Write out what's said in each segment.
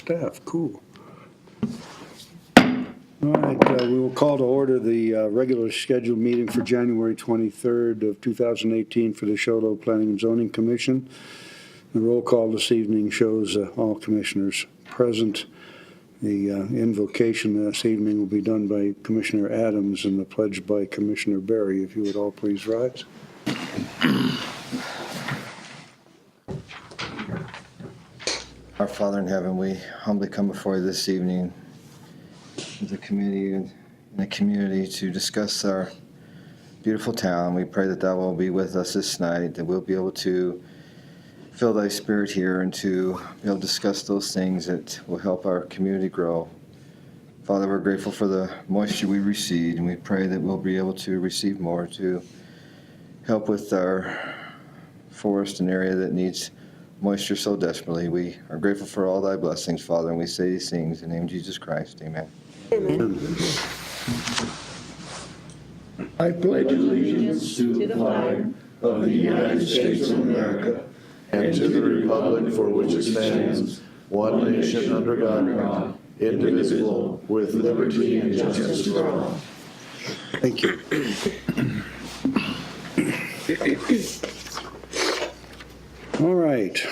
staff. Cool. All right, we will call to order the regular scheduled meeting for January 23rd of 2018 for the Sholo Planning and Zoning Commission. The roll call this evening shows all commissioners present. The invocation this evening will be done by Commissioner Adams and the pledge by Commissioner Berry. If you would all please rise. Our Father in heaven, we humbly come before you this evening as a community and a community to discuss our beautiful town. We pray that thou will be with us this night, that we'll be able to feel thy spirit here and to be able to discuss those things that will help our community grow. Father, we're grateful for the moisture we received, and we pray that we'll be able to receive more to help with our forest and area that needs moisture so desperately. We are grateful for all thy blessings, Father, and we say these things in the name of Jesus Christ. Amen. Amen. I pledge allegiance to the flag of the United States of America and to the republic for which it stands, one nation under God, indivisible, with liberty and justice for all. Thank you. All right,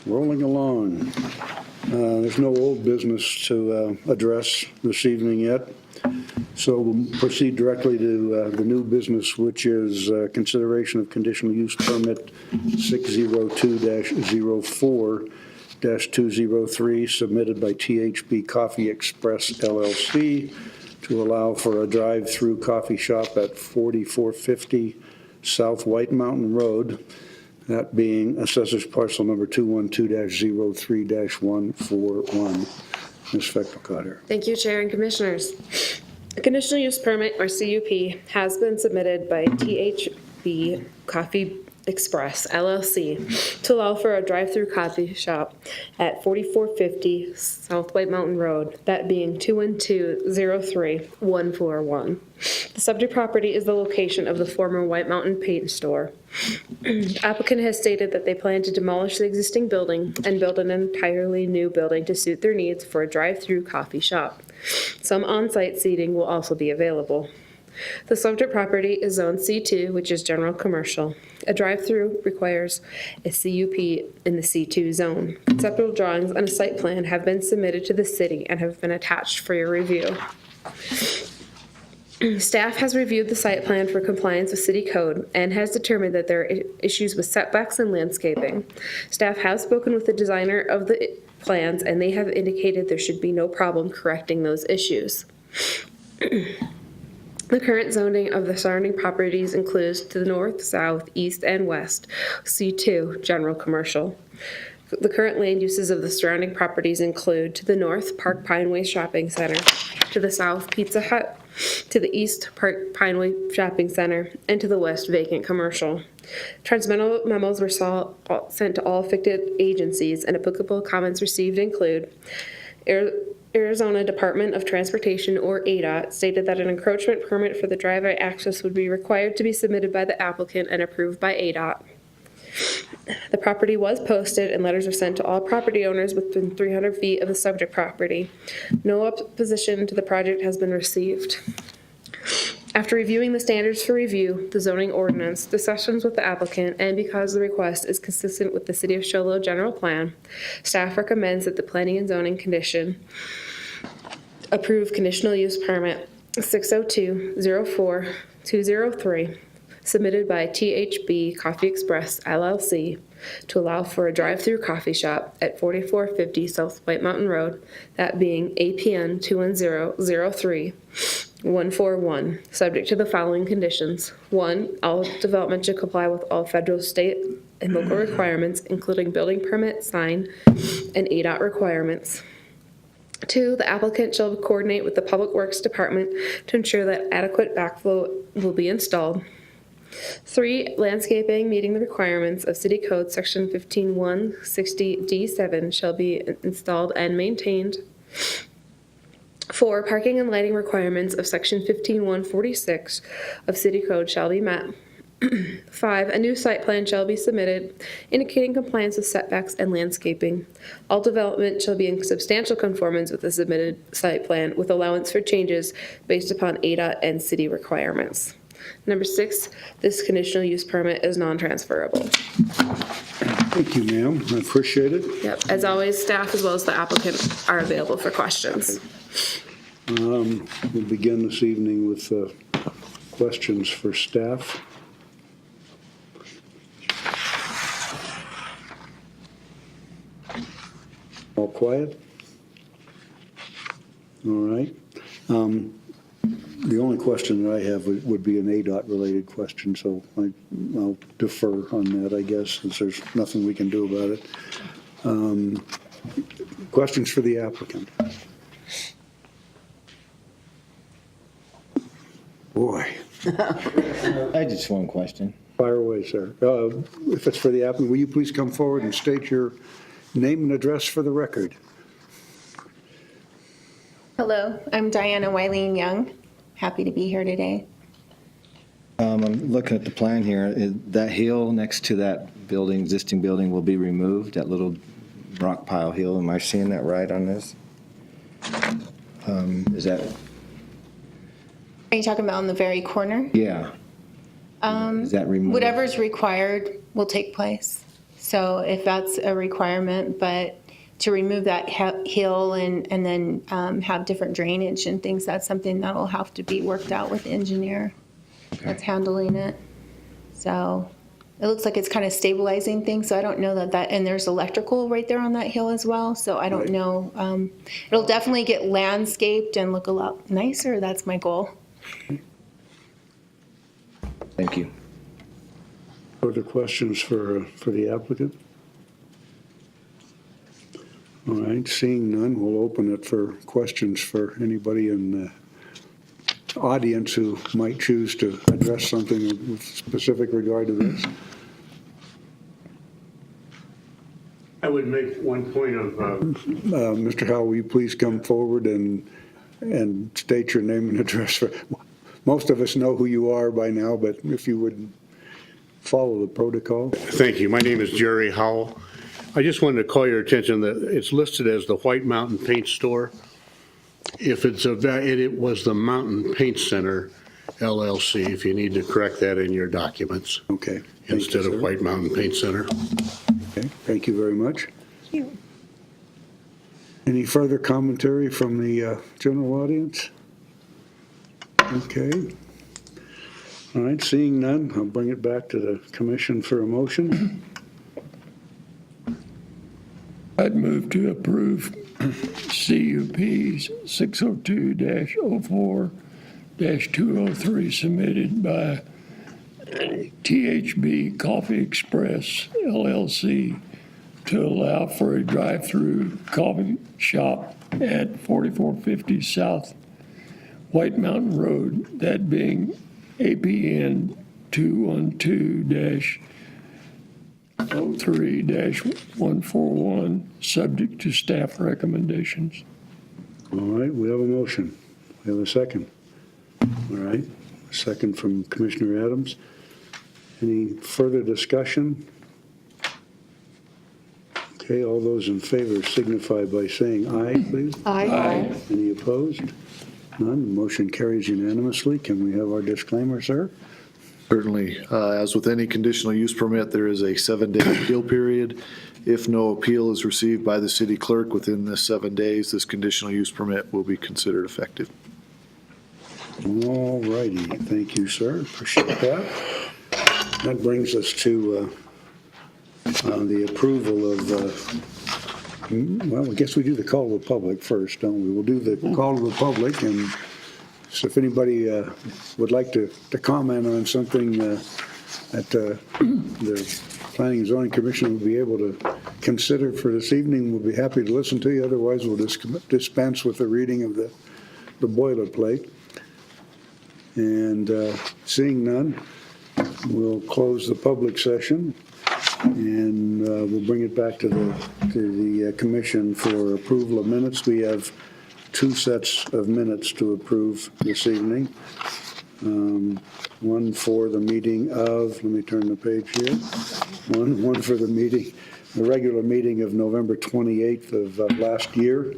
rolling along. There's no old business to address this evening yet, so we'll proceed directly to the new business, which is consideration of conditional use permit 602-04-203 submitted by THB Coffee Express LLC to allow for a drive-through coffee shop at 4450 South White Mountain Road, that being Assessor's Parcel Number 212-03-141. Ms. Feckelkotter. Thank you, Chair and Commissioners. A conditional use permit, or CUP, has been submitted by THB Coffee Express LLC to allow for a drive-through coffee shop at 4450 South White Mountain Road, that being 212-03-141. The subject property is the location of the former White Mountain Paint Store. The applicant has stated that they plan to demolish the existing building and build an entirely new building to suit their needs for a drive-through coffee shop. Some on-site seating will also be available. The subject property is Zone C2, which is general commercial. A drive-through requires a CUP in the C2 zone. Conceptual drawings and a site plan have been submitted to the city and have been attached for your review. Staff has reviewed the site plan for compliance with city code and has determined that there are issues with setbacks and landscaping. Staff has spoken with the designer of the plans, and they have indicated there should be no problem correcting those issues. The current zoning of the surrounding properties includes to the north, south, east, and west, C2, general commercial. The current land uses of the surrounding properties include to the north, Park Pineway Shopping Center, to the south, Pizza Hut, to the east, Park Pineway Shopping Center, and to the west, vacant commercial. Transmittal memos were sent to all affected agencies, and applicable comments received include Arizona Department of Transportation, or ADOT, stated that an encroachment permit for the driveway access would be required to be submitted by the applicant and approved by ADOT. The property was posted and letters were sent to all property owners within 300 feet of the subject property. No opposition to the project has been received. After reviewing the standards for review, the zoning ordinance, discussions with the applicant, and because the request is consistent with the City of Sholo general plan, staff recommends that the Planning and Zoning Commission approve conditional use permit 602-04-203 submitted by THB Coffee Express LLC to allow for a drive-through coffee shop at 4450 South White Mountain Road, that being APN 210-03-141, subject to the following conditions. 1, all development should comply with all federal, state, and local requirements, including building permit, sign, and ADOT requirements. 2, the applicant shall coordinate with the Public Works Department to ensure that adequate backflow will be installed. 3, landscaping meeting the requirements of City Code Section 15160D7 shall be installed and maintained. 4, parking and lighting requirements of Section 15146 of City Code shall be met. 5, a new site plan shall be submitted indicating compliance with setbacks and landscaping. All development shall be in substantial conformance with the submitted site plan with allowance for changes based upon ADOT and city requirements. Number 6, this conditional use permit is non-transferable. Thank you, ma'am. I appreciate it. Yep, as always, staff as well as the applicant are available for questions. We'll begin this evening with questions for staff. All quiet? All right. The only question that I have would be an ADOT-related question, so I'll defer on that, I guess, since there's nothing we can do about it. Questions for the applicant? Boy, I just one question. fire away, sir. If it's for the applicant, will you please come forward and state your name and address for the record? Hello, I'm Diana Wileen Young. Happy to be here today. I'm looking at the plan here. That hill next to that building, existing building, will be removed, that little rock pile hill. Am I seeing that right on this? Is that, Are you talking about on the very corner? yeah. Is that removed? Whatever's required will take place. So if that's a requirement, but to remove that hill and then have different drainage and things, that's something that'll have to be worked out with the engineer that's handling it. So it looks like it's kind of stabilizing things, so I don't know that, and there's electrical right there on that hill as well, so I don't know. It'll definitely get landscaped and look a lot nicer, that's my goal. Thank you. Further questions for the applicant? All right, seeing none, we'll open it for questions for anybody in the audience who might choose to address something with specific regard to this. I would make one point of, Mr. Howell, will you please come forward and state your name and address? Most of us know who you are by now, but if you would follow the protocol. thank you, my name is Jerry Howell. I just wanted to call your attention that it's listed as the White Mountain Paint Store. If it's it was the Mountain Paint Center LLC, if you need to correct that in your documents, Okay. Thank you, instead sir. of White Mountain Paint Center. Okay, thank you very much. Any further commentary from the general audience? Okay. All right, seeing none, I'll bring it back to the commission for a motion. I'd move to approve CUP 602-04-203 submitted by THB Coffee Express LLC to allow for a drive-through coffee shop at 4450 South White Mountain Road, that being APN 212-03-141, subject to staff recommendations. All right, we have a motion. We have a second. All right, a second from Commissioner Adams. Any further discussion? Okay, all those in favor signify by saying aye, please. Aye. Any opposed? None. The motion carries unanimously. Can we have our disclaimer, sir? Certainly, as with any conditional use permit, there is a 7-day appeal period. If no appeal is received by the city clerk within the 7 days, this conditional use permit will be considered effective. All righty. Thank you, sir. Appreciate that. That brings us to the approval of, well, I guess we do the call to the public first, don't we? We'll do the call to the public, and so if anybody would like to comment on something that the Planning and Zoning Commission will be able to consider for this evening, we'll be happy to listen to you. Otherwise, we'll dispense with the reading of the boilerplate. And seeing none, we'll close the public session, and we'll bring it back to the commission for approval of minutes. We have 2 sets of minutes to approve this evening. One for the meeting of, let me turn the page here. One for the meeting, the regular meeting of November 28th of last year.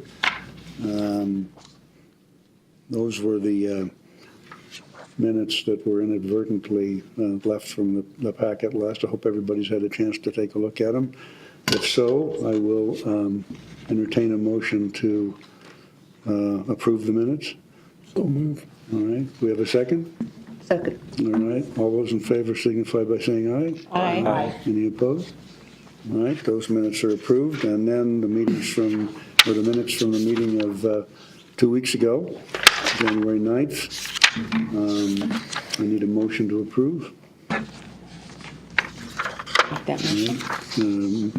Those were the minutes that were inadvertently left from the packet last. I hope everybody's had a chance to take a look at them. If so, I will entertain a motion to approve the minutes. So move. All right, we have a second? Second. All right, all those in favor signify by saying aye. Aye. Any opposed? All right, those minutes are approved, and then the minutes from the meeting of 2 weeks ago, January 9th. I need a motion to approve. That motion.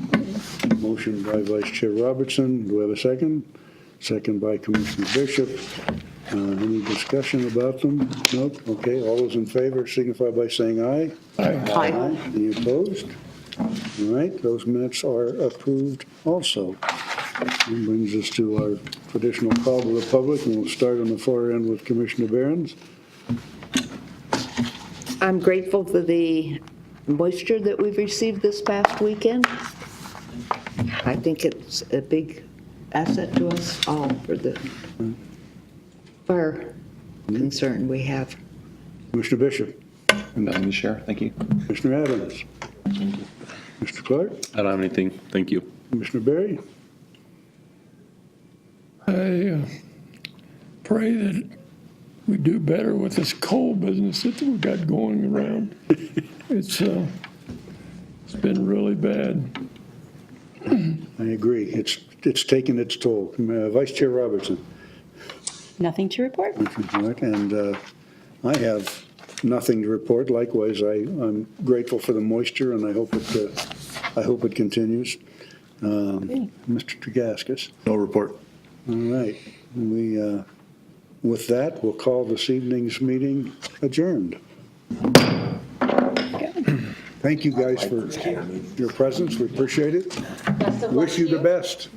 Motion by Vice Chair Robertson. Do we have a second? Second by Commissioner Bishop. Any discussion about them? Nope. Okay, all those in favor signify by saying aye. Aye. Any opposed? All right, those minutes are approved also. That brings us to our traditional call to the public, and we'll start on the far end with Commissioner Behrens. I'm grateful for the moisture that we've received this past weekend. I think it's a big asset to us all for the fire concern we have. Commissioner Bishop, Nothing to share, thank you. Commissioner Adams, Mr. Clark, I don't have anything, thank you. Commissioner Berry. I pray that we do better with this coal business that we've got going around. It's been really bad. I agree. It's taken its toll. Vice Chair Robertson. Nothing to report. And I have nothing to report. Likewise, I'm grateful for the moisture, and I hope it continues. Mr. Tregaskis. No report. All right. With that, we'll call this evening's meeting adjourned. Thank you guys for your presence. We appreciate it. Wish you the best.